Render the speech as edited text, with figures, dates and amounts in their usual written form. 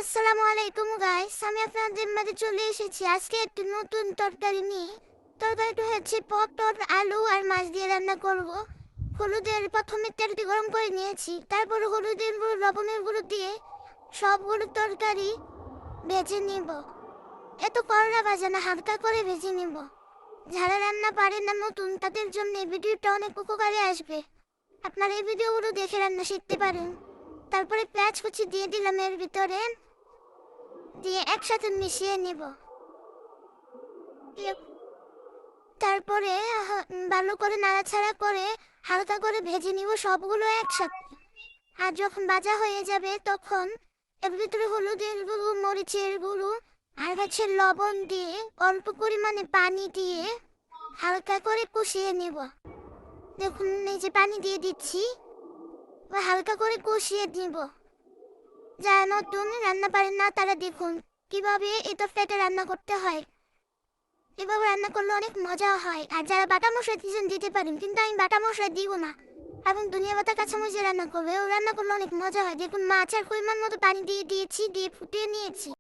আসসালামু আলাইকুম গাইস, আমি আপনাদের মাঝে চলে এসেছি আজকে একটি নতুন তরকারি নিয়ে। তরকারিটা হচ্ছে পটল, আলু আর মাছ দিয়ে রান্না করব। হলুদের প্রথমে তেলটি গরম করে নিয়েছি, তারপর হলুদের গুঁড়ো, লবণের গুঁড়ো দিয়ে সবগুলো তরকারি ভেজে নিব। এত করলা ভাজা না, হালকা করে ভেজে নিব। যারা রান্না পারে না, নতুন, তাদের জন্য এই ভিডিওটা অনেক উপকারে আসবে। আপনারা এই ভিডিওগুলো দেখে রান্না শিখতে পারেন। তারপরে পেঁয়াজ কুচি দিয়ে দিলাম এর ভিতরে, দিয়ে একসাথে মিশিয়ে নিব। তারপরে ভালো করে নাড়াচাড়া করে হালকা করে ভেজে নিব সবগুলো একসাথে। আর যখন ভাজা হয়ে যাবে তখন এর ভিতরে হলুদের গুঁড়ো, মরিচের গুঁড়ো আর হচ্ছে লবণ দিয়ে অল্প পরিমাণে পানি দিয়ে হালকা করে কষিয়ে নিব। দেখুন, এই যে পানি দিয়ে দিচ্ছি, হালকা করে কষিয়ে নিব। যারা নতুন, রান্না পারেন না, তারা দেখুন কিভাবে এই তরকারিটা রান্না করতে হয়। এভাবে রান্না করলে অনেক মজা হয়। আর যারা বাটা মশলা দিয়েছেন দিতে পারেন, কিন্তু আমি বাটা মশলা দিব না। এবং ধনিয়া পাতা, কাঁচামরিচ রান্না করবে, ও রান্না করলে অনেক মজা হয়। দেখুন, মাছ আর পরিমাণ মতো পানি দিয়ে দিয়েছি, দিয়ে ফুটিয়ে নিয়েছি।